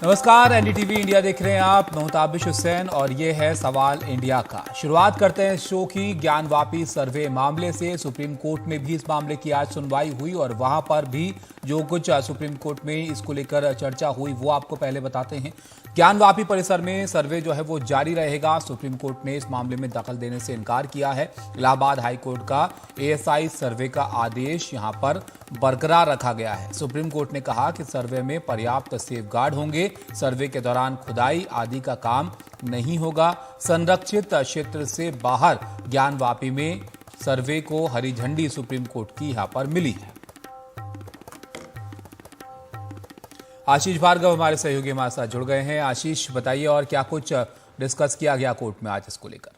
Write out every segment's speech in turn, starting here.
नमस्कार, NDTV India देख रहे हैं आप। मैं हूं ताबिश हुसैन और ये है सवाल इंडिया का। शुरुआत करते हैं शो की ज्ञानवापी सर्वे मामले से। सुप्रीम कोर्ट में भी इस मामले की आज सुनवाई हुई और वहां पर भी जो कुछ सुप्रीम कोर्ट में इसको लेकर चर्चा हुई वो आपको पहले बताते हैं। ज्ञानवापी परिसर में सर्वे जो है वो जारी रहेगा। सुप्रीम कोर्ट ने इस मामले में दखल देने से इनकार किया है। इलाहाबाद हाई कोर्ट का एएसआई सर्वे का आदेश यहां पर बरकरार रखा गया है। सुप्रीम कोर्ट ने कहा कि सर्वे में पर्याप्त सेफगार्ड होंगे। सर्वे के दौरान खुदाई आदि का काम नहीं होगा। संरक्षित क्षेत्र से बाहर ज्ञानवापी में सर्वे को हरी झंडी सुप्रीम कोर्ट की यहां पर मिली है। आशीष भार्गव हमारे सहयोगी हमारे साथ जुड़ गए हैं। आशीष, बताइए और क्या कुछ डिस्कस किया गया कोर्ट में आज इसको लेकर?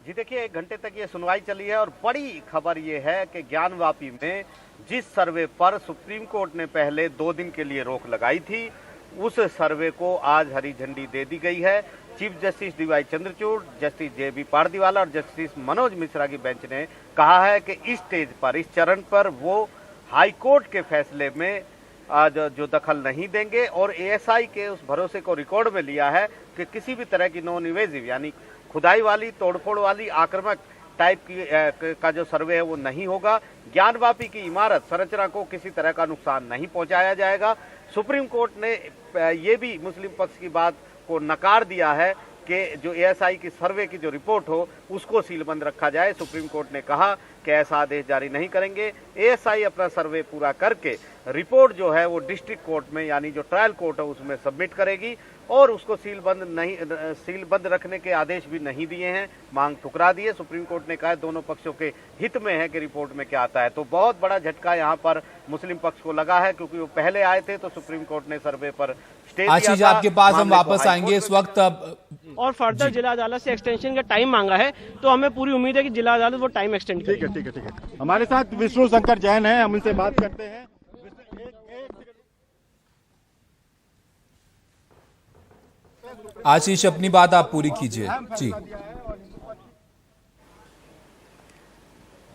जी देखिए, 1 घंटे तक ये सुनवाई चली है और बड़ी खबर ये है कि ज्ञानवापी में जिस सर्वे पर सुप्रीम कोर्ट ने पहले 2 दिन के लिए रोक लगाई थी, उस सर्वे को आज हरी झंडी दे दी गई है। Chief justice DY Chandrachud, justice JB Pardiwala और जस्टिस मनोज मिश्रा की बेंच ने कहा है कि इस स्टेज पर, इस चरण पर वो हाई कोर्ट के फैसले में जो दखल नहीं देंगे और एएसआई के उस भरोसे को रिकॉर्ड में लिया है कि किसी भी तरह की नॉन इवेजिव यानी खुदाई वाली, तोड़फोड़ वाली, आक्रामक टाइप की का जो सर्वे है वो नहीं होगा। ज्ञानवापी की इमारत संरचना को किसी तरह का नुकसान नहीं पहुंचाया जाएगा। सुप्रीम कोर्ट ने ये भी मुस्लिम पक्ष की बात को नकार दिया है कि जो एएसआई की सर्वे की जो रिपोर्ट हो उसको सीलबंद रखा जाए। सुप्रीम कोर्ट ने कहा कि ऐसा आदेश जारी नहीं करेंगे। एएसआई अपना सर्वे पूरा करके रिपोर्ट जो है वो डिस्ट्रिक्ट कोर्ट में यानी जो ट्रायल कोर्ट है उसमें सबमिट करेगी और उसको सीलबंद रखने के आदेश भी नहीं दिए हैं, मांग ठुकरा दी है। सुप्रीम कोर्ट ने कहा दोनों पक्षों के हित में है कि रिपोर्ट में क्या आता है। तो बहुत बड़ा झटका यहाँ पर मुस्लिम पक्ष को लगा है क्योंकि वो पहले आए थे तो सुप्रीम कोर्ट ने सर्वे पर स्टे दिया था। आशीष, आपके पास हम वापस आएंगे इस वक्त। और फर्दर जिला अदालत से एक्सटेंशन का टाइम मांगा है तो हमें पूरी उम्मीद है कि जिला अदालत वो टाइम एक्सटेंड करेगी। ठीक है। हमारे साथ विष्णु शंकर जैन है, हम उनसे बात करते हैं। आशीष, अपनी बात आप पूरी कीजिए जी।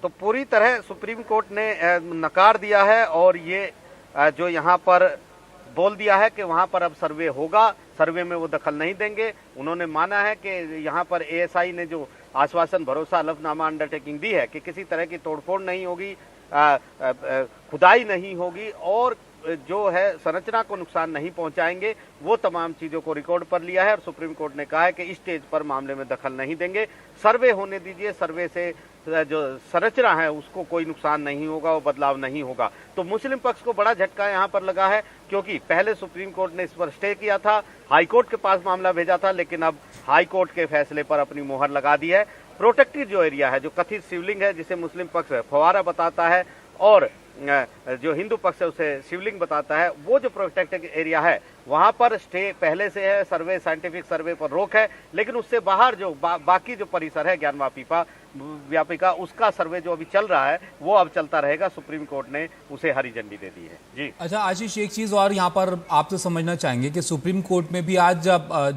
तो पूरी तरह सुप्रीम कोर्ट ने नकार दिया है और ये जो यहाँ पर बोल दिया है कि वहां पर अब सर्वे होगा, सर्वे में वो दखल नहीं देंगे। उन्होंने माना है कि यहाँ पर एएसआई ने जो आश्वासन, भरोसा, हलफनामा, अंडरटेकिंग दी है कि किसी तरह की तोड़फोड़ नहीं होगी, खुदाई नहीं होगी और जो है संरचना को नुकसान नहीं पहुंचाएंगे, वो तमाम चीजों को रिकॉर्ड पर लिया है और सुप्रीम कोर्ट ने कहा है कि इस स्टेज पर मामले में दखल नहीं देंगे। सर्वे होने दीजिए, सर्वे से जो संरचना है उसको कोई नुकसान नहीं होगा, वो बदलाव नहीं होगा। तो मुस्लिम पक्ष को बड़ा झटका यहाँ पर लगा है क्योंकि पहले सुप्रीम कोर्ट ने इस पर स्टे किया था, हाई कोर्ट के पास मामला भेजा था, लेकिन अब हाई कोर्ट के फैसले पर अपनी मोहर लगा दी है। प्रोटेक्टेड जो एरिया है, जो कथित शिवलिंग है जिसे मुस्लिम पक्ष फवारा बताता है और जो हिंदू पक्ष है उसे शिवलिंग बताता है, वो जो प्रोटेक्टेड एरिया है वहां पर स्टे पहले से है। सर्वे, साइंटिफिक सर्वे पर रोक है, लेकिन उससे बाहर जो बाकी जो परिसर है ज्ञानवापी का उसका सर्वे जो अभी चल रहा है वो अब चलता रहेगा। सुप्रीम कोर्ट ने उसे हरी झंडी दे दी है जी। अच्छा आशीष, एक चीज और यहाँ पर आपसे समझना चाहेंगे कि सुप्रीम कोर्ट में भी आज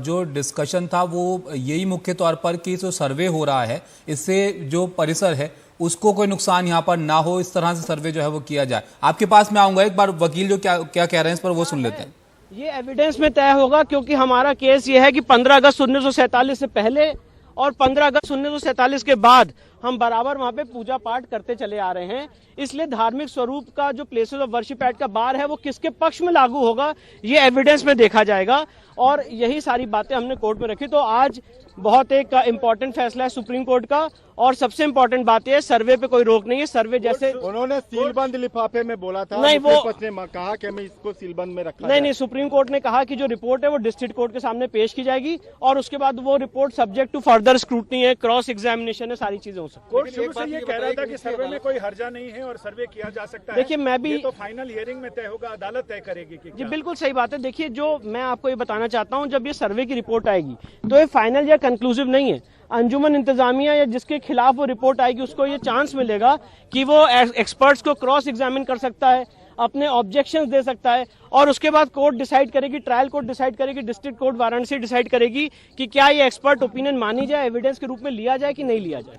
जो डिस्कशन था वो यही मुख्य तौर पर कि जो सर्वे हो रहा है इससे जो परिसर है उसको कोई नुकसान यहाँ पर ना हो, इस तरह से सर्वे जो है वो किया जाए। आपके पास मैं आऊंगा, एक बार वकील जो क्या कह रहे हैं इस पर वो सुन लेते हैं। ये एविडेंस में तय होगा क्योंकि हमारा केस ये है कि 15 अगस्त 1947 से पहले और 15 अगस्त 1947 के बाद हम बराबर वहाँ पे पूजा पाठ करते चले आ रहे हैं। इसलिए धार्मिक स्वरूप का जो प्लेसेस ऑफ वर्शिप एक्ट का बार है वो किसके पक्ष में लागू होगा ये एविडेंस में देखा जाएगा और यही सारी बातें हमने कोर्ट में रखी। तो आज बहुत एक इम्पोर्टेंट फैसला है सुप्रीम कोर्ट का और सबसे इम्पोर्टेंट बात यह सर्वे पे कोई रोक नहीं है। सर्वे जैसे उन्होंने सीलबंद लिफाफे में बोला था, नहीं वो ने कहा कि हमें इसको सीलबंद में रखा नहीं, सुप्रीम कोर्ट ने कहा कि जो रिपोर्ट है वो डिस्ट्रिक्ट कोर्ट के सामने पेश की जाएगी और उसके बाद वो report subject to further scrutiny है, क्रॉस एग्जामिनेशन है, सारी चीजें हो सकती है। कोर्ट शुरू से ये कह रहा था कि सर्वे में कोई हर्जा नहीं है और सर्वे किया जा सकता है। देखिए मैं भी तो फाइनल हियरिंग में तय होगा, अदालत तय करेगी कि जी बिल्कुल सही बात है। देखिए जो मैं आपको ये बताना चाहता हूँ, जब ये सर्वे की रिपोर्ट आएगी तो ये फाइनल या कंक्लूसिव नहीं है। अंजुमन इंतजामिया या जिसके खिलाफ वो रिपोर्ट आएगी उसको ये चांस मिलेगा कि वो एक्सपर्ट्स को क्रॉस एग्जामिन कर सकता है, अपने ऑब्जेक्शंस दे सकता है और उसके बाद कोर्ट डिसाइड करेगी, ट्रायल कोर्ट डिसाइड करेगी, डिस्ट्रिक्ट कोर्ट वाराणसी डिसाइड करेगी कि क्या ये एक्सपर्ट ओपिनियन मानी जाए, एविडेंस के रूप में लिया जाए कि नहीं लिया जाए।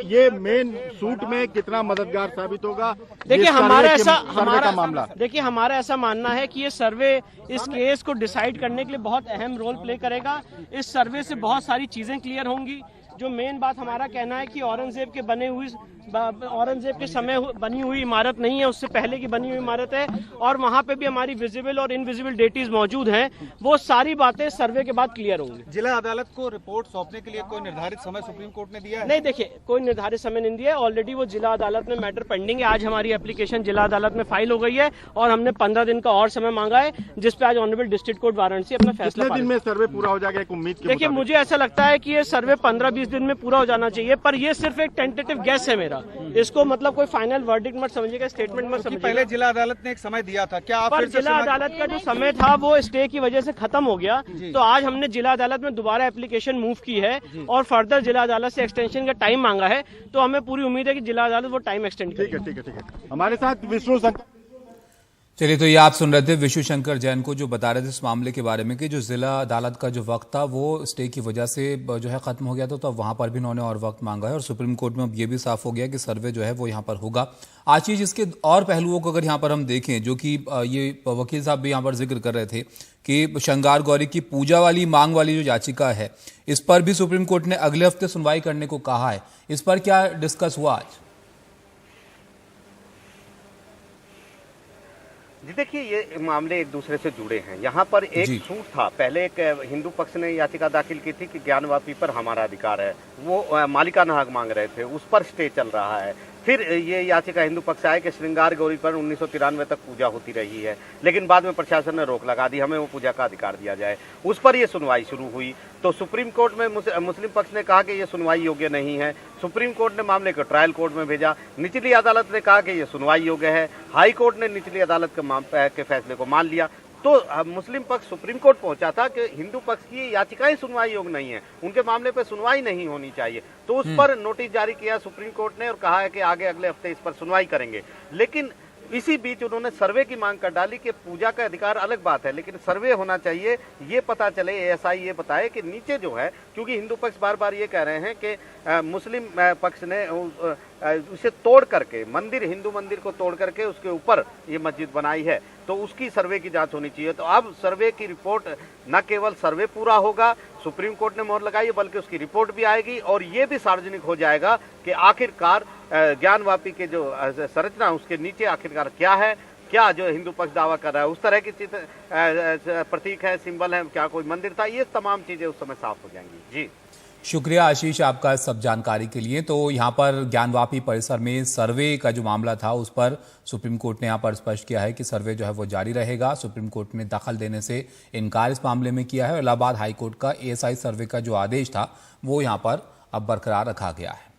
ये मेन सूट में कितना मददगार साबित होगा? देखिए मामला हमारा ऐसा मानना है कि ये सर्वे इस केस को डिसाइड करने के लिए बहुत अहम रोल प्ले करेगा। इस सर्वे से बहुत सारी चीजें क्लियर होंगी। जो मेन बात हमारा कहना है कि औरंगजेब के समय बनी हुई इमारत नहीं है, उससे पहले की बनी हुई इमारत है और वहाँ पे भी हमारी विजिबल और इनविजिबल डेटीज मौजूद हैं। वो सारी बातें सर्वे के बाद क्लियर होंगी। जिला अदालत को रिपोर्ट सौंपने के लिए कोई निर्धारित समय सुप्रीम कोर्ट ने दिया है? नहीं, देखिए कोई निर्धारित समय नहीं दिया है। ऑलरेडी वो जिला अदालत में मैटर पेंडिंग है। आज हमारी एप्लीकेशन जिला अदालत में फाइल हो गई है और हमने 15 दिन का और समय मांगा है, जिस पे आज ऑनरेबल डिस्ट्रिक्ट कोर्ट वाराणसी अपना फैसला। कितने दिन में सर्वे पूरा हो जाएगा एक उम्मीद के? देखिए मुझे ऐसा लगता है कि ये सर्वे 15-20 दिन में पूरा हो जाना चाहिए, पर ये सिर्फ एक टेंटेटिव गेस है मेरा। इसको मतलब कोई फाइनल वर्डिक्ट मत समझिएगा, स्टेटमेंट मत समझिएगा। पहले जिला अदालत ने एक समय दिया था, क्या आप पर जिला अदालत का जो समय था वो स्टे की वजह से खत्म हो गया, तो आज हमने जिला अदालत में दोबारा एप्लीकेशन मूव की है और फर्दर जिला अदालत से एक्सटेंशन का टाइम मांगा है। तो हमें पूरी उम्मीद है कि जिला अदालत वो टाइम एक्सटेंड करेगी। ठीक है। हमारे साथ विष्णु शंकर। चलिए, तो ये आप सुन रहे थे विष्णु शंकर जैन को, जो बता रहे थे इस मामले के बारे में कि जो जिला अदालत का जो वक्त था वो स्टे की वजह से जो है खत्म हो गया था, तो अब वहां पर भी उन्होंने और वक्त मांगा है और सुप्रीम कोर्ट में अब ये भी साफ हो गया कि सर्वे जो है वो यहाँ पर होगा। आशीष, इसके और पहलुओं को अगर यहाँ पर हम देखें, जो कि ये वकील साहब भी यहाँ पर जिक्र कर रहे थे कि श्रृंगार गौरी की पूजा वाली मांग वाली जो याचिका है, इस पर भी सुप्रीम कोर्ट ने अगले हफ्ते सुनवाई करने को कहा है। इस पर क्या डिस्कस हुआ आज? जी देखिए, ये मामले एक दूसरे से जुड़े हैं। यहाँ पर एक सूट था, पहले एक हिंदू पक्ष ने याचिका दाखिल की थी कि ज्ञानवापी पर हमारा अधिकार है, वो मालिकाना हक मांग रहे थे, उस पर स्टे चल रहा है। फिर ये याचिका हिंदू पक्ष आए कि श्रृंगार गौरी पर 1993 तक पूजा होती रही है, लेकिन बाद में प्रशासन ने रोक लगा दी, हमें वो पूजा का अधिकार दिया जाए। उस पर ये सुनवाई शुरू हुई तो सुप्रीम कोर्ट में मुस्लिम पक्ष ने कहा कि ये सुनवाई योग्य नहीं है। सुप्रीम कोर्ट ने मामले को ट्रायल कोर्ट में भेजा। निचली अदालत ने कहा कि ये सुनवाई योग्य है। हाई कोर्ट ने निचली अदालत के फैसले को मान लिया। तो मुस्लिम पक्ष सुप्रीम कोर्ट पहुंचा था कि हिंदू पक्ष की याचिकाएं सुनवाई योग्य नहीं है, उनके मामले पर सुनवाई नहीं होनी चाहिए। तो उस पर नोटिस जारी किया सुप्रीम कोर्ट ने और कहा है कि आगे अगले हफ्ते इस पर सुनवाई करेंगे। लेकिन इसी बीच उन्होंने सर्वे की मांग कर डाली कि पूजा का अधिकार अलग बात है, लेकिन सर्वे होना चाहिए, ये पता चले, एएसआई ये बताए कि नीचे जो है, क्योंकि हिंदू पक्ष बार बार ये कह रहे हैं कि मुस्लिम पक्ष ने उसे तोड़ करके हिंदू मंदिर को तोड़ करके उसके ऊपर ये मस्जिद बनाई है, तो उसकी सर्वे की जांच होनी चाहिए। तो अब सर्वे की रिपोर्ट, न केवल सर्वे पूरा होगा, सुप्रीम कोर्ट ने मोहर लगाई है, बल्कि उसकी रिपोर्ट भी आएगी और ये भी सार्वजनिक हो जाएगा कि आखिरकार ज्ञानवापी के जो संरचना उसके नीचे आखिरकार क्या है, क्या जो हिंदू पक्ष दावा कर रहा है उस तरह की प्रतीक है, सिंबल है, क्या कोई मंदिर था, ये तमाम चीजें उस समय साफ हो जाएंगी। जी शुक्रिया आशीष आपका सब जानकारी के लिए। तो यहाँ पर ज्ञानवापी परिसर में सर्वे का जो मामला था उस पर सुप्रीम कोर्ट ने यहाँ पर स्पष्ट किया है कि सर्वे जो है वो जारी रहेगा। सुप्रीम कोर्ट ने दखल देने से इनकार इस मामले में किया है और इलाहाबाद हाईकोर्ट का एएसआई सर्वे का जो आदेश था वो यहाँ पर अब बरकरार रखा गया है।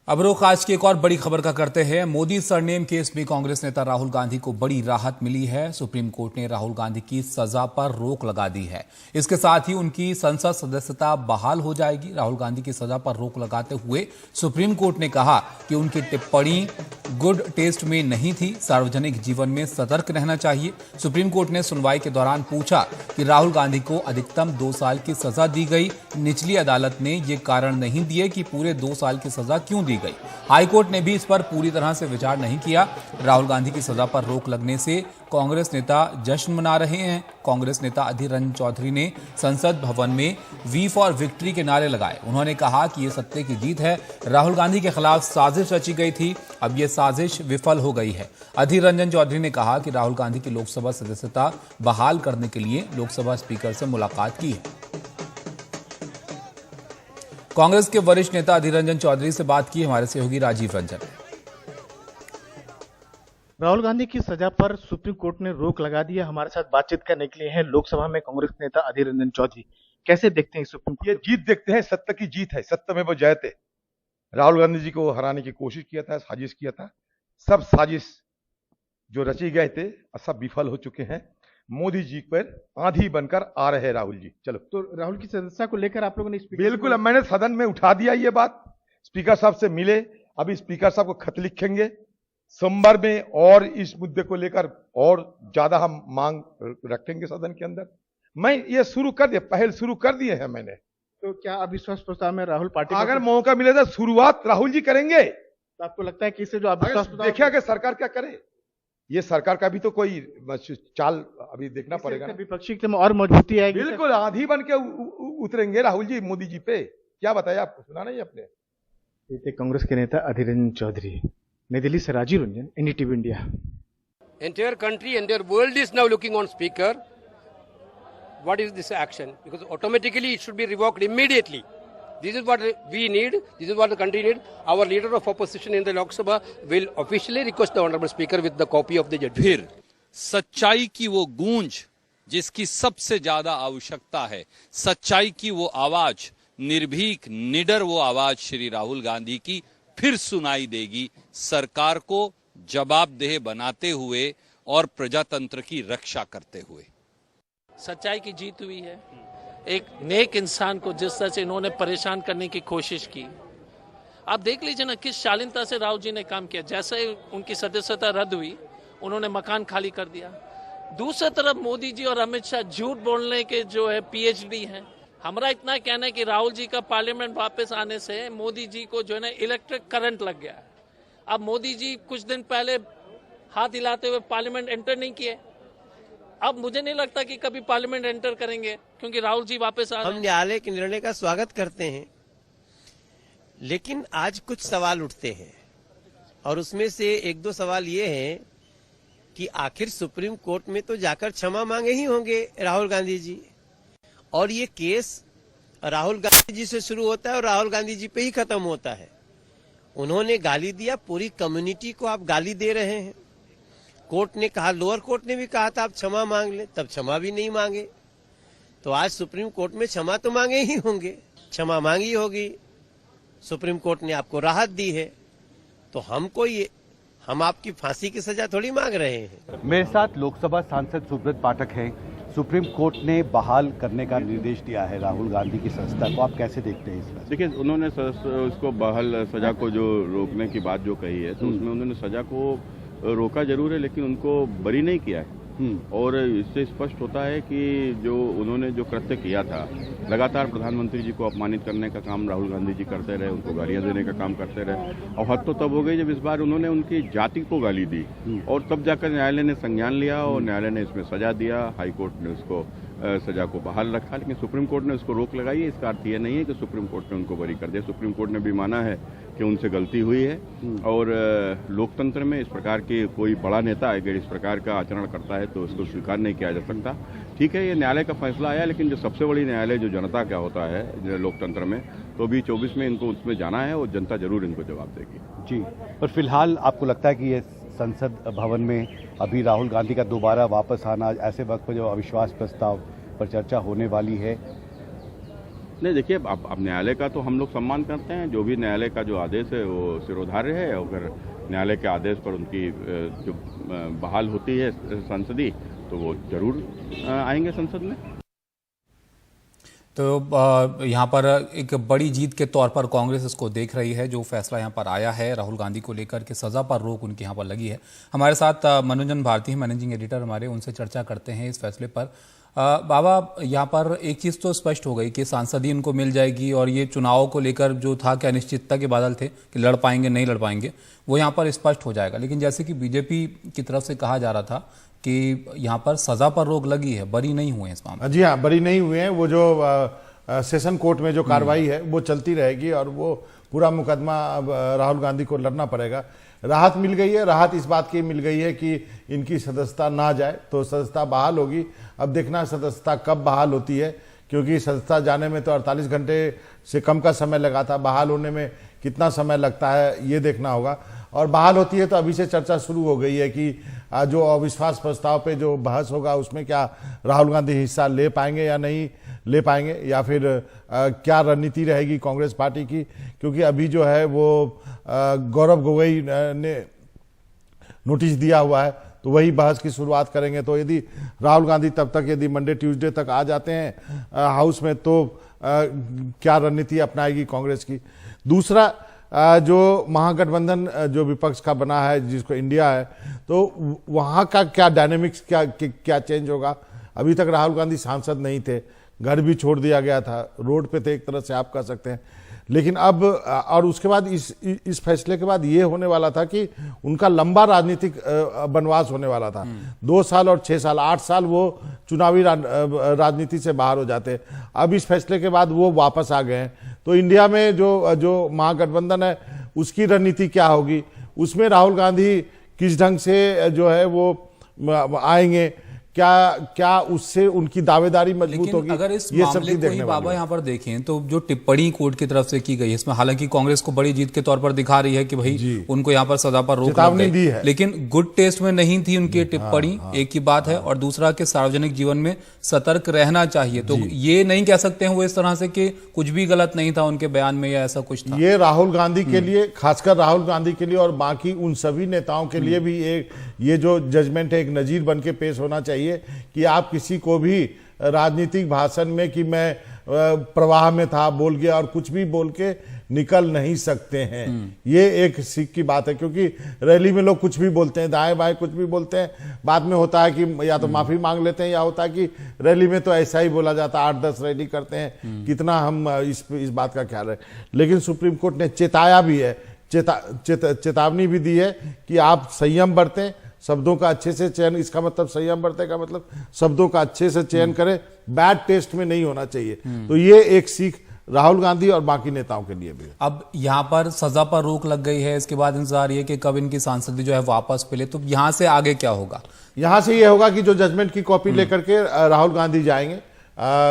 अब रुख आज की एक और बड़ी खबर का करते हैं। मोदी सरनेम केस में कांग्रेस नेता राहुल गांधी को बड़ी राहत मिली है। सुप्रीम कोर्ट ने राहुल गांधी की सजा पर रोक लगा दी है। इसके साथ ही उनकी संसद सदस्यता बहाल हो जाएगी। राहुल गांधी की सजा पर रोक लगाते हुए सुप्रीम कोर्ट ने कहा कि उनकी टिप्पणी गुड टेस्ट में नहीं थी, सार्वजनिक जीवन में सतर्क रहना चाहिए। सुप्रीम कोर्ट ने सुनवाई के दौरान पूछा कि राहुल गांधी को अधिकतम 2 साल की सजा दी गई। निचली अदालत ने ये कारण नहीं दिए कि पूरे 2 साल की सजा क्यों दी गई। हाईकोर्ट ने भी इस पर पूरी तरह से विचार नहीं किया। राहुल गांधी की सजा पर रोक लगने से कांग्रेस नेता जश्न मना रहे हैं। कांग्रेस नेता अधीर रंजन चौधरी ने संसद भवन में वी फॉर विक्ट्री के नारे लगाए। उन्होंने कहा कि यह सत्य की जीत है, राहुल गांधी के खिलाफ साजिश रची गई थी, अब यह साजिश विफल हो गई है। अधीर रंजन चौधरी ने कहा कि राहुल गांधी की लोकसभा सदस्यता बहाल करने के लिए लोकसभा स्पीकर से मुलाकात की है। कांग्रेस के वरिष्ठ नेता अधीर रंजन चौधरी से बात की हमारे सहयोगी राजीव रंजन। राहुल गांधी की सजा पर सुप्रीम कोर्ट ने रोक लगा दी है। हमारे साथ बातचीत करने के लिए हैं लोकसभा में कांग्रेस नेता अधीर रंजन चौधरी। कैसे देखते हैं सुप्रीम कोर्ट? ये जीत देखते हैं, सत्य की जीत है, सत्य में वो जयते। राहुल गांधी जी को हराने की कोशिश किया था, साजिश किया था, सब साजिश जो रची गए थे सब विफल हो चुके हैं। मोदी जी पर आंधी बनकर आ रहे हैं राहुल जी। चलो, तो राहुल की सदस्यता को लेकर आप लोगों ने बिल्कुल, अब मैंने सदन में उठा दिया ये बात, स्पीकर साहब से मिले, अभी स्पीकर साहब को खत लिखेंगे सोमवार में, और इस मुद्दे को लेकर और ज्यादा हम मांग रखेंगे सदन के अंदर। मैं ये शुरू कर दिया, पहल शुरू कर दिए हैं मैंने। तो क्या अविश्वास प्रस्ताव में राहुल पार्टी अगर मौका मिले तो शुरुआत राहुल जी करेंगे। तो आपको लगता है कि इससे जो अविश्वास प्रस्ताव देखिए कि सरकार क्या करे, ये सरकार का भी तो कोई चाल अभी देखना पड़ेगा। विपक्षी में और मजबूती आएगी। बिल्कुल, आंधी बन के उतरेंगे राहुल जी मोदी जी पे। क्या बताया आपको, सुना नहीं अपने। कांग्रेस के नेता अधीर रंजन चौधरी। नई दिल्ली से Rajiv Ranjan, NDTV India. Entire country and their world is now looking on speaker. What is this action? Because automatically it should be revoked immediately. This is what we need. This is what the country need. Our leader of opposition in the Lok Sabha will officially request the honorable speaker with the copy of the judgment. फिर सच्चाई की वो गूंज जिसकी सबसे ज्यादा आवश्यकता है, सच्चाई की वो आवाज, निर्भीक निडर वो आवाज श्री राहुल गांधी की फिर सुनाई देगी, सरकार को जवाबदेह बनाते हुए और प्रजातंत्र की रक्षा करते हुए। सच्चाई की जीत हुई है। एक नेक इंसान को जिस तरह से इन्होंने परेशान करने की कोशिश की, आप देख लीजिए ना किस शालीनता से राहुल जी ने काम किया। जैसे ही उनकी सदस्यता रद्द हुई, उन्होंने मकान खाली कर दिया। दूसरी तरफ मोदी जी और अमित शाह झूठ बोलने के जो है पीएचडी हैं। हमारा इतना कहना है कि राहुल जी का पार्लियामेंट वापस आने से मोदी जी को जो है ना इलेक्ट्रिक करंट लग गया है। अब मोदी जी कुछ दिन पहले हाथ हिलाते हुए पार्लियामेंट एंटर नहीं किए, अब मुझे नहीं लगता कि कभी पार्लियामेंट एंटर करेंगे, क्योंकि राहुल जी वापस आ रहे हैं। हम न्यायालय के निर्णय का स्वागत करते हैं, लेकिन आज कुछ सवाल उठते हैं और उसमें से एक दो सवाल ये हैं कि आखिर सुप्रीम कोर्ट में तो जाकर क्षमा मांगे ही होंगे राहुल गांधी जी, और ये केस राहुल गांधी जी से शुरू होता है और राहुल गांधी जी पे ही खत्म होता है। उन्होंने गाली दिया, पूरी कम्युनिटी को आप गाली दे रहे हैं। कोर्ट ने कहा, लोअर कोर्ट ने भी कहा था आप क्षमा मांग लें, तब क्षमा भी नहीं मांगे। तो आज सुप्रीम कोर्ट में क्षमा तो मांगे ही होंगे, क्षमा मांगी होगी, सुप्रीम कोर्ट ने आपको राहत दी है, तो हम आपकी फांसी की सजा थोड़ी मांग रहे हैं। मेरे साथ लोकसभा सांसद सुब्रत पाठक हैं। सुप्रीम कोर्ट ने बहाल करने का निर्देश दिया है राहुल गांधी की संस्था को, आप कैसे देखते हैं इस? देखिए, उन्होंने उसको बहाल सजा को जो रोकने की बात जो कही है, तो उसमें उन्होंने सजा को रोका जरूर है, लेकिन उनको बरी नहीं किया है। और इससे स्पष्ट होता है कि जो उन्होंने जो कृत्य किया था, लगातार प्रधानमंत्री जी को अपमानित करने का काम राहुल गांधी जी करते रहे, उनको गालियां देने का काम करते रहे, और हद तो तब हो गई जब इस बार उन्होंने उनकी जाति को गाली दी, और तब जाकर न्यायालय ने संज्ञान लिया और न्यायालय ने इसमें सजा दिया। हाई कोर्ट ने उसको सजा को बहाल रखा, लेकिन सुप्रीम कोर्ट ने उसको रोक लगाई है। इसका अर्थ ये नहीं है कि सुप्रीम कोर्ट ने उनको बरी कर दिया। सुप्रीम कोर्ट ने भी माना है कि उनसे गलती हुई है, और लोकतंत्र में इस प्रकार के कोई बड़ा नेता अगर इस प्रकार का आचरण करता है तो उसको स्वीकार नहीं किया जा सकता। ठीक है, ये न्यायालय का फैसला आया, लेकिन जो सबसे बड़ी न्यायालय जो जनता का होता है लोकतंत्र में, तो अभी 24 में इनको उसमें जाना है और जनता जरूर इनको जवाब देगी। जी, पर फिलहाल आपको लगता है कि ये संसद भवन में अभी राहुल गांधी का दोबारा वापस आना, ऐसे वक्त पर जो अविश्वास प्रस्ताव पर चर्चा होने वाली है? नहीं, देखिए, अब न्यायालय का तो हम लोग सम्मान करते हैं। जो भी न्यायालय का जो आदेश है वो सिरोधार्य है। अगर न्यायालय के आदेश पर उनकी जो बहाल होती है संसदीय, तो वो जरूर आएंगे संसद में। तो यहाँ पर एक बड़ी जीत के तौर पर कांग्रेस इसको देख रही है। जो फैसला यहाँ पर आया है राहुल गांधी को लेकर के सजा पर रोक उनके यहाँ पर लगी है। हमारे साथ मनोरंजन भारती मैनेजिंग एडिटर हमारे, उनसे चर्चा करते हैं इस फैसले पर। बाबा, यहाँ पर एक चीज़ तो स्पष्ट हो गई कि सांसदी उनको मिल जाएगी, और ये चुनाव को लेकर जो था कि अनिश्चितता के बादल थे कि लड़ पाएंगे नहीं लड़ पाएंगे, वो यहाँ पर स्पष्ट हो जाएगा। लेकिन जैसे कि बीजेपी की तरफ से कहा जा रहा था कि यहाँ पर सजा पर रोक लगी है, बरी नहीं हुए इस मामले। जी हाँ, बरी नहीं हुए हैं। वो जो सेशन कोर्ट में जो कार्रवाई है वो चलती रहेगी, और वो पूरा मुकदमा राहुल गांधी को लड़ना पड़ेगा। राहत मिल गई है, राहत इस बात की मिल गई है कि इनकी सदस्यता ना जाए, तो सदस्यता बहाल होगी। अब देखना सदस्यता कब बहाल होती है, क्योंकि सदस्यता जाने में तो 48 घंटे से कम का समय लगा था, बहाल होने में कितना समय लगता है ये देखना होगा। और बहाल होती है तो अभी से चर्चा शुरू हो गई है कि जो अविश्वास प्रस्ताव पे जो बहस होगा उसमें क्या राहुल गांधी हिस्सा ले पाएंगे या नहीं ले पाएंगे, या फिर क्या रणनीति रहेगी कांग्रेस पार्टी की। क्योंकि अभी जो है वो गौरव गोगोई ने नोटिस दिया हुआ है, तो वही बहस की शुरुआत करेंगे। तो यदि राहुल गांधी तब तक यदि मंडे ट्यूसडे तक आ जाते हैं हाउस में, तो क्या रणनीति अपनाएगी कांग्रेस की। दूसरा, जो महागठबंधन जो विपक्ष का बना है, जिसको इंडिया है, तो वहां का क्या डायनेमिक्स, क्या चेंज होगा। अभी तक राहुल गांधी सांसद नहीं थे, घर भी छोड़ दिया गया था, रोड पे थे एक तरह से आप कह सकते हैं। लेकिन अब और उसके बाद इस फैसले के बाद ये होने वाला था कि उनका लंबा राजनीतिक वनवास होने वाला था। 2 साल और 6 साल, 8 साल वो चुनावी राजनीति से बाहर हो जाते। अब इस फैसले के बाद वो वापस आ गए हैं। तो इंडिया में जो महागठबंधन है उसकी रणनीति क्या होगी, उसमें राहुल गांधी किस ढंग से जो है वो आएंगे, क्या उससे उनकी दावेदारी मजबूत होगी। अगर इस मामले को ही बाबा यहाँ पर देखें तो जो टिप्पणी कोर्ट की तरफ से की गई है, इसमें हालांकि कांग्रेस को बड़ी जीत के तौर पर दिखा रही है कि भाई उनको यहाँ पर सजा पर रोक लग गई है, लेकिन गुड टेस्ट में नहीं थी उनकी टिप्पणी। एक ही बात है, और दूसरा कि सार्वजनिक जीवन में सतर्क रहना चाहिए। तो ये नहीं कह सकते हैं वो इस तरह से कि कुछ भी गलत नहीं था उनके बयान में या ऐसा कुछ था। ये राहुल गांधी के लिए, खासकर राहुल गांधी के लिए और बाकी उन सभी नेताओं के लिए भी ये जो जजमेंट है एक नजीर बन के पेश होना चाहिए कि आप किसी को भी राजनीतिक भाषण में कि मैं प्रवाह में था बोल गया और कुछ भी बोल के निकल नहीं सकते हैं। ये एक सीख की बात है, क्योंकि रैली में लोग कुछ भी बोलते हैं, दाएं बाएं कुछ भी बोलते हैं। बाद में होता है कि या तो माफी मांग लेते हैं, या होता है कि रैली में तो ऐसा ही बोला जाता है, 8-10 रैली करते हैं, कितना हम इस बात का ख्याल रखें। लेकिन सुप्रीम कोर्ट ने चेताया भी है, चेतावनी भी दी है कि आप संयम बरतें, शब्दों का अच्छे से चयन। इसका मतलब संयम बरते का मतलब शब्दों का अच्छे से चयन करें, बैड टेस्ट में नहीं होना चाहिए। तो ये एक सीख राहुल गांधी और बाकी नेताओं के लिए भी है। अब यहाँ पर सजा पर रोक लग गई है, इसके बाद इंतजार ये कि कब इनकी सांसदी जो है वापस मिले। तो यहाँ से आगे क्या होगा? यहाँ से ये होगा कि जो जजमेंट की कॉपी लेकर के राहुल गांधी जाएंगे,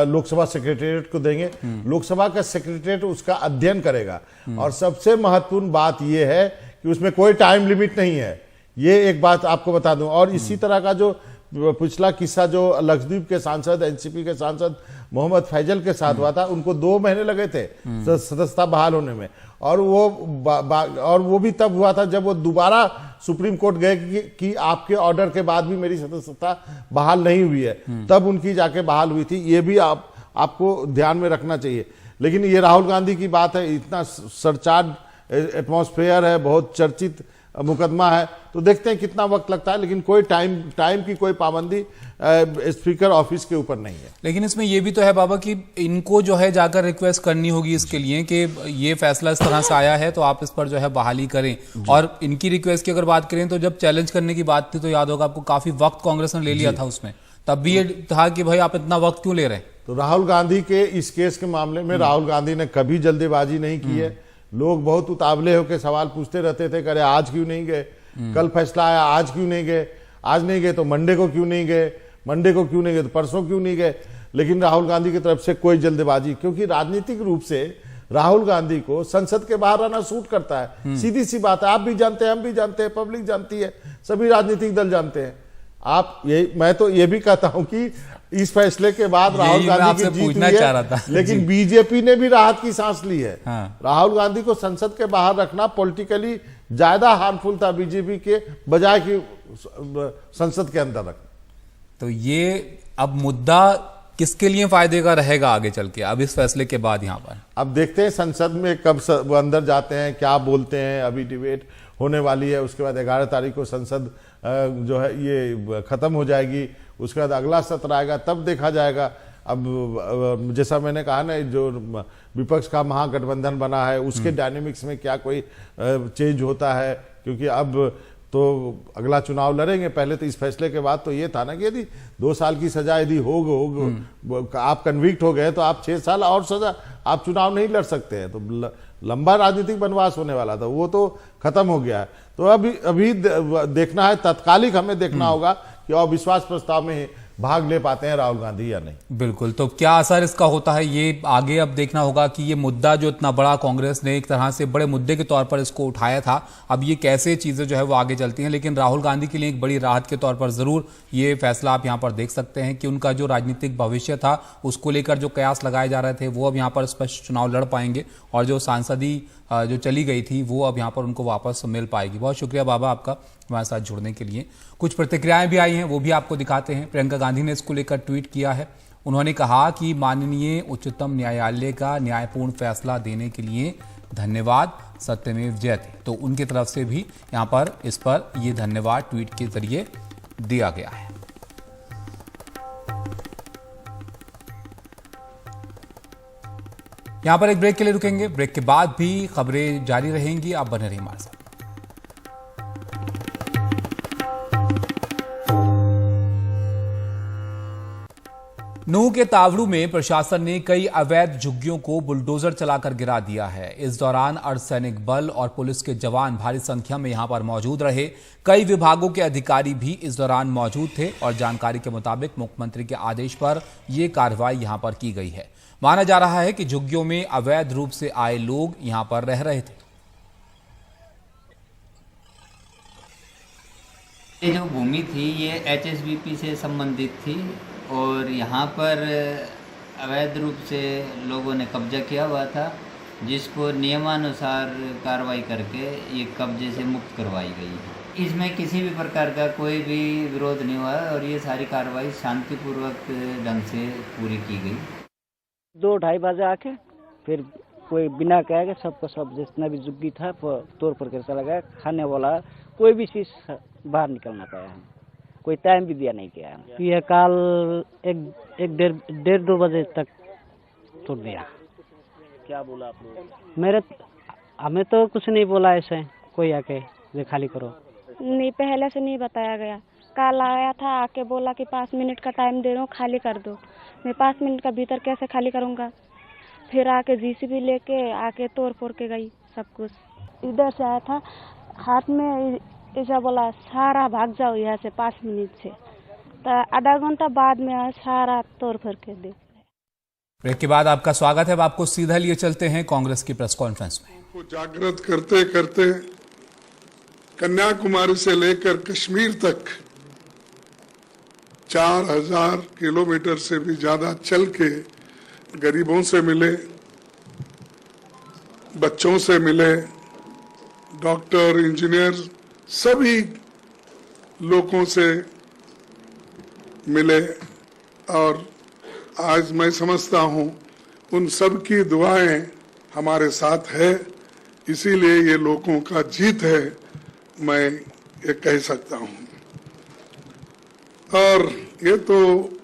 लोकसभा सेक्रेटेरिएट को देंगे, लोकसभा का सेक्रेटेरिएट उसका अध्ययन करेगा। और सबसे महत्वपूर्ण बात यह है कि उसमें कोई टाइम लिमिट नहीं है। ये एक बात आपको बता दूं। और इसी तरह का जो पिछला किस्सा जो लक्षद्वीप के सांसद, एनसीपी के सांसद मोहम्मद फैजल के साथ हुआ था, उनको 2 महीने लगे थे सदस्यता बहाल होने में। और वो भी तब हुआ था जब वो दोबारा सुप्रीम कोर्ट गए कि आपके ऑर्डर के बाद भी मेरी सदस्यता बहाल नहीं हुई है, तब उनकी जाके बहाल हुई थी। ये भी आपको ध्यान में रखना चाहिए। लेकिन ये राहुल गांधी की बात है, इतना सरचार्ज एटमॉस्फेयर है, बहुत चर्चित मुकदमा है, तो देखते हैं कितना वक्त लगता है। लेकिन कोई टाइम की कोई पाबंदी स्पीकर ऑफिस के ऊपर नहीं है। लेकिन इसमें यह भी तो है बाबा कि इनको जो है जाकर रिक्वेस्ट करनी होगी इसके लिए कि ये फैसला इस तरह से आया है तो आप इस पर जो है बहाली करें। और इनकी रिक्वेस्ट की अगर बात करें तो जब चैलेंज करने की बात थी तो याद होगा आपको, काफी वक्त कांग्रेस ने ले लिया था उसमें, तब भी ये था कि भाई आप इतना वक्त क्यों ले रहे हैं। तो राहुल गांधी के इस केस के मामले में राहुल गांधी ने कभी जल्दीबाजी नहीं की है। लोग बहुत उतावले होकर सवाल पूछते रहते थे, करे आज क्यों नहीं गए, कल फैसला आया आज क्यों नहीं गए, आज नहीं गए तो मंडे को क्यों नहीं गए, मंडे को क्यों नहीं गए तो परसों क्यों नहीं गए। लेकिन राहुल गांधी की तरफ से कोई जल्दबाजी, क्योंकि राजनीतिक रूप से राहुल गांधी को संसद के बाहर आना सूट करता है। सीधी सी बात है, आप भी जानते हैं, हम भी जानते हैं, पब्लिक जानती है, सभी राजनीतिक दल जानते हैं। मैं तो ये भी कहता हूं कि इस फैसले के बाद राहुल गांधी की जीत हुई है, लेकिन बीजेपी ने भी राहत की सांस ली है। राहुल गांधी को संसद के बाहर रखना पॉलिटिकली ज्यादा हार्मफुल था बीजेपी के बजाय कि संसद के अंदर रखना। तो ये अब मुद्दा किसके लिए फायदे का रहेगा आगे चल के, अब इस फैसले के बाद यहाँ पर अब देखते हैं संसद में कब वो अंदर जाते हैं, क्या बोलते हैं। अभी डिबेट होने वाली है, उसके बाद 11 तारीख को संसद जो है ये खत्म हो जाएगी, उसके बाद अगला सत्र आएगा, तब देखा जाएगा। अब जैसा मैंने कहा ना, जो विपक्ष का महागठबंधन बना है उसके डायनेमिक्स में क्या कोई चेंज होता है, क्योंकि अब तो अगला चुनाव लड़ेंगे। पहले तो इस फैसले के बाद तो ये था ना कि यदि 2 साल की सजा यदि हो आप कन्विक्ट हो गए तो आप 6 साल और सजा, आप चुनाव नहीं लड़ सकते हैं। तो लंबा राजनीतिक वनवास होने वाला था, वो तो खत्म हो गया है। तो अभी देखना है, तत्कालिक हमें देखना होगा कि अविश्वास प्रस्ताव में भाग ले पाते हैं राहुल गांधी या नहीं। बिल्कुल, तो क्या असर इसका होता है ये आगे अब देखना होगा कि ये मुद्दा जो इतना बड़ा कांग्रेस ने एक तरह से बड़े मुद्दे के तौर पर इसको उठाया था, अब ये कैसे चीजें जो है वो आगे चलती हैं। लेकिन राहुल गांधी के लिए एक बड़ी राहत के तौर पर जरूर ये फैसला आप यहाँ पर देख सकते हैं कि उनका जो राजनीतिक भविष्य था उसको लेकर जो कयास लगाए जा रहे थे वो अब यहाँ पर स्पष्ट चुनाव लड़ पाएंगे और जो सांसदी जो चली गई थी वो अब यहाँ पर उनको वापस मिल पाएगी। बहुत शुक्रिया बाबा आपका हमारे साथ जुड़ने के लिए। कुछ प्रतिक्रियाएं भी आई हैं, वो भी आपको दिखाते हैं। प्रियंका गांधी ने इसको लेकर ट्वीट किया है। उन्होंने कहा कि माननीय उच्चतम न्यायालय का न्यायपूर्ण फैसला देने के लिए धन्यवाद, सत्यमेव जयते। तो उनकी तरफ से भी यहाँ पर इस पर ये धन्यवाद ट्वीट के जरिए दिया गया है। यहां पर एक ब्रेक के लिए रुकेंगे, ब्रेक के बाद भी खबरें जारी रहेंगी, आप बने रहिए हमारे साथ। नूह के तावड़ू में प्रशासन ने कई अवैध झुग्गियों को बुलडोजर चलाकर गिरा दिया है। इस दौरान अर्धसैनिक बल और पुलिस के जवान भारी संख्या में यहां पर मौजूद रहे। कई विभागों के अधिकारी भी इस दौरान मौजूद थे और जानकारी के मुताबिक मुख्यमंत्री के आदेश पर यह कार्रवाई यहां पर की गई है। माना जा रहा है कि झुग्गियों में अवैध रूप से आए लोग यहां पर रह रहे थे। ये जो भूमि थी ये HSBP से संबंधित थी और यहाँ पर अवैध रूप से लोगों ने कब्जा किया हुआ था, जिसको नियमानुसार कार्रवाई करके ये कब्जे से मुक्त करवाई गई है। इसमें किसी भी प्रकार का कोई भी विरोध नहीं हुआ और ये सारी कार्रवाई शांतिपूर्वक ढंग से पूरी की गई। 2-2:30 बजे आके फिर कोई बिना कहे के सबको सब जितना भी झुग्गी था तोड़ फोड़ कर चला गया। खाने वाला कोई भी चीज बाहर निकलना पाया, हम कोई टाइम भी दिया नहीं किया। ये काल 1-1:30 बजे तक तोड़ दिया। क्या बोला आप लोग? हमें तो कुछ नहीं बोला ऐसे कोई आके ये खाली करो। नहीं, पहले से नहीं बताया गया। कल आया था, आके बोला कि 5 मिनट का टाइम दे रहा हूँ, खाली कर दो। मैं 5 मिनट का भीतर कैसे खाली करूँगा? फिर आके JCB लेके आके तोड़ फोड़ के गई सब कुछ। इधर से आया था, हाथ में ऐसा बोला सारा भाग जाओ यहाँ से 5 मिनट से, तो आधा घंटा बाद में आया सारा तोड़ फोड़ के दे। ब्रेक के बाद आपका स्वागत है। अब आपको सीधा लिए चलते हैं कांग्रेस की प्रेस कॉन्फ्रेंस में। को जागृत करते करते कन्याकुमारी से लेकर कश्मीर तक 4000 किलोमीटर से भी ज्यादा चल के गरीबों से मिले, बच्चों से मिले, डॉक्टर, इंजीनियर, सभी लोगों से मिले और आज मैं समझता हूं उन सब की दुआएं हमारे साथ है, इसीलिए ये लोगों का जीत है, मैं ये कह सकता हूं। और ये तो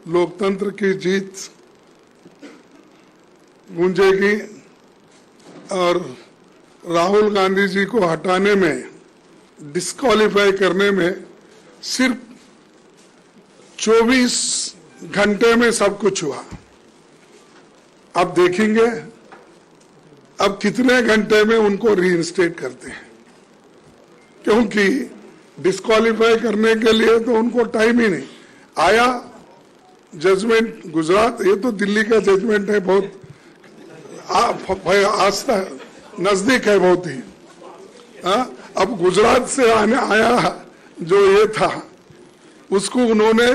लोकतंत्र की जीत गूंजेगी और राहुल गांधी जी को हटाने में, डिस्क्वालीफाई करने में सिर्फ 24 घंटे में सब कुछ हुआ। अब देखेंगे अब कितने घंटे में उनको रीइंस्टेट करते हैं, क्योंकि डिस्क्वालीफाई करने के लिए तो उनको टाइम ही नहीं आया। जजमेंट गुजरात, ये तो दिल्ली का जजमेंट है, बहुत आस्था नजदीक है बहुत ही। अब गुजरात से आने आया जो ये था उसको उन्होंने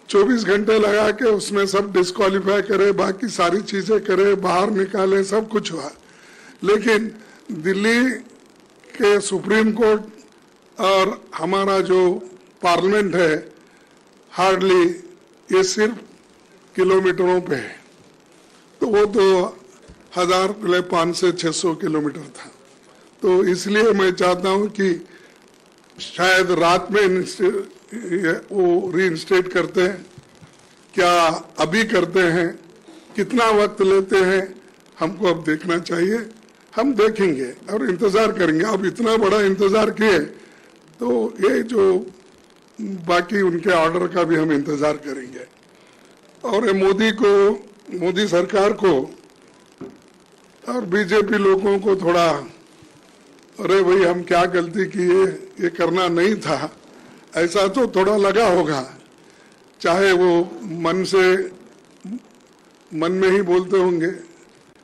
24 घंटे लगा के उसमें सब डिस्क्वालीफाई करे, बाकी सारी चीजें करे, बाहर निकाले, सब कुछ हुआ। लेकिन दिल्ली के सुप्रीम कोर्ट और हमारा जो पार्लियामेंट है हार्डली ये सिर्फ किलोमीटरों पे है, तो वो तो 1500 से 600 किलोमीटर था। तो इसलिए मैं चाहता हूं कि शायद रात में वो रीइंस्टेट करते हैं, क्या अभी करते हैं, कितना वक्त लेते हैं, हमको अब देखना चाहिए। हम देखेंगे और इंतजार करेंगे। अब इतना बड़ा इंतजार किए तो ये जो बाकी उनके ऑर्डर का भी हम इंतजार करेंगे। और मोदी सरकार को और बीजेपी लोगों को थोड़ा, अरे भाई हम क्या गलती किए, ये करना नहीं था, ऐसा तो थोड़ा लगा होगा। चाहे वो मन में ही बोलते होंगे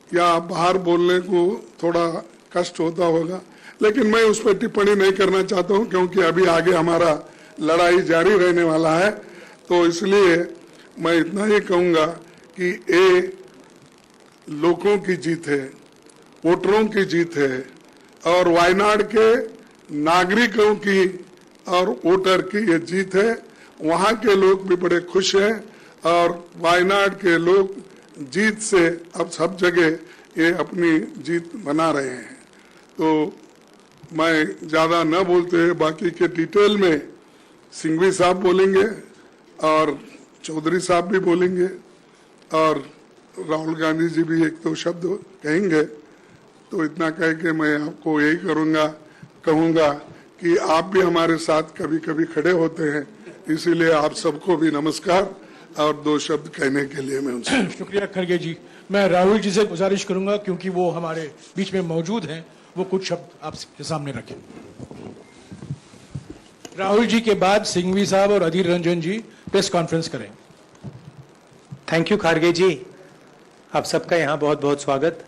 या बाहर बोलने को थोड़ा कष्ट होता होगा, लेकिन मैं उस पर टिप्पणी नहीं करना चाहता हूं, क्योंकि अभी आगे हमारा लड़ाई जारी रहने वाला है। तो इसलिए मैं इतना ही कहूंगा कि ये लोगों की जीत है, वोटरों की जीत है और वायनाड के नागरिकों की और वोटर की ये जीत है। वहां के लोग भी बड़े खुश हैं और वायनाड के लोग जीत से अब सब जगह ये अपनी जीत बना रहे हैं। तो मैं ज्यादा न बोलते हुए बाकी के डिटेल में सिंघवी साहब बोलेंगे और चौधरी साहब भी बोलेंगे और राहुल गांधी जी भी एक दो शब्द कहेंगे। तो इतना कह के मैं आपको यही कहूंगा कि आप भी हमारे साथ कभी कभी खड़े होते हैं, इसीलिए आप सबको भी नमस्कार और दो शब्द कहने के लिए मैं उनसे शुक्रिया खड़गे जी। मैं राहुल जी से गुजारिश करूंगा, क्योंकि वो हमारे बीच में मौजूद हैं, वो कुछ शब्द आपके सामने रखें। राहुल जी के बाद सिंघवी साहब और अधीर रंजन जी प्रेस कॉन्फ्रेंस करें। थैंक यू खारगे जी, आप सबका यहाँ बहुत बहुत स्वागत।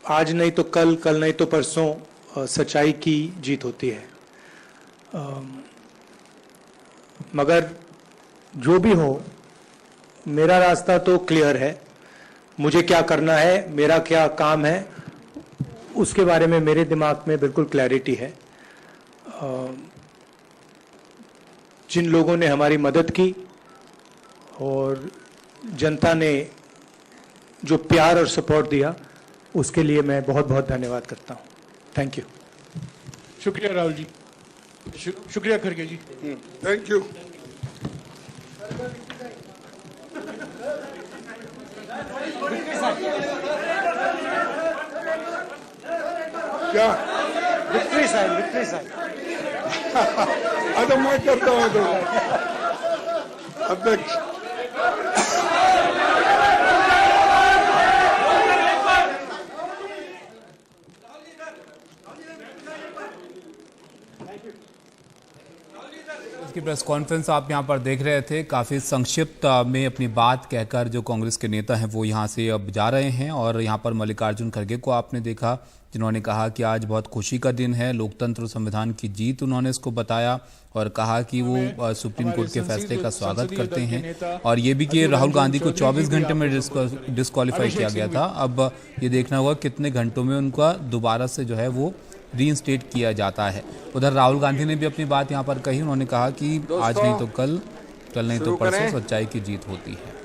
आज नहीं तो कल, कल नहीं तो परसों सच्चाई की जीत होती है। मगर जो भी हो, मेरा रास्ता तो क्लियर है। मुझे क्या करना है, मेरा क्या काम है, उसके बारे में मेरे दिमाग में बिल्कुल क्लैरिटी है। जिन लोगों ने हमारी मदद की और जनता ने जो प्यार और सपोर्ट दिया, उसके लिए मैं बहुत बहुत धन्यवाद करता हूं। Thank you. शुक्रिया राहुल जी, शुक्रिया खड़गे जी। Thank you. क्या विक्ट्री साइन, विक्ट्री साइन। अच्छा मैं करता हूँ तो अध्यक्ष। की प्रेस कॉन्फ्रेंस आप यहां पर देख रहे थे। काफ़ी संक्षिप्त में अपनी बात कहकर जो कांग्रेस के नेता हैं वो यहां से अब जा रहे हैं। और यहां पर मल्लिकार्जुन खड़गे को आपने देखा, जिन्होंने कहा कि आज बहुत खुशी का दिन है, लोकतंत्र और संविधान की जीत उन्होंने इसको बताया और कहा कि वो सुप्रीम कोर्ट के फैसले का स्वागत करते हैं। और ये भी कि राहुल गांधी को 24 घंटे में डिस्क्वालीफाई किया गया था। अब ये देखना होगा कितने घंटों में उनका दोबारा से जो है वो रीइंस्टेट किया जाता है। उधर राहुल गांधी ने भी अपनी बात यहां पर कही। उन्होंने कहा कि आज नहीं तो कल, कल नहीं तो परसों सच्चाई की जीत होती है।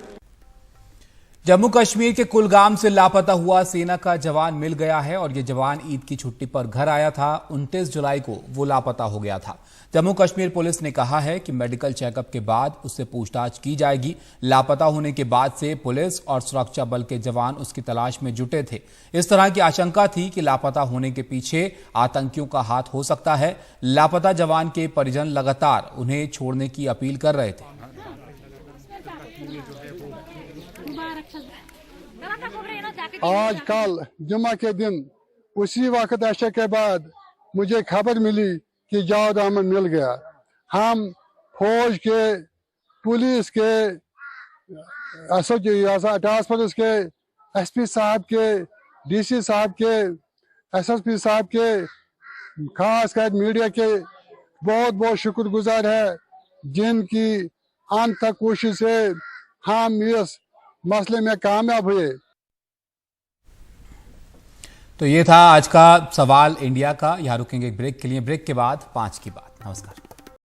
जम्मू कश्मीर के कुलगाम से लापता हुआ सेना का जवान मिल गया है और ये जवान ईद की छुट्टी पर घर आया था। 29 जुलाई को वो लापता हो गया था। जम्मू कश्मीर पुलिस ने कहा है कि मेडिकल चेकअप के बाद उससे पूछताछ की जाएगी। लापता होने के बाद से पुलिस और सुरक्षा बल के जवान उसकी तलाश में जुटे थे। इस तरह की आशंका थी कि लापता होने के पीछे आतंकियों का हाथ हो सकता है। लापता जवान के परिजन लगातार उन्हें छोड़ने की अपील कर रहे थे। आज कल जुम्मा के दिन उसी वक्त ऐशा के बाद मुझे खबर मिली कि जावेद अहमद मिल गया। हम फौज के, पुलिस के, टास्क फोर्स के, एसपी साहब के, डीसी साहब के, एसएसपी साहब के, खास कर मीडिया के बहुत बहुत शुक्रगुजार है, जिनकी अंत तक कोशिश से हम इस मसले में कामयाब हुए। तो ये था आज का सवाल इंडिया का। यहाँ रुकेंगे एक ब्रेक के लिए। ब्रेक के बाद 5 की बात। नमस्कार।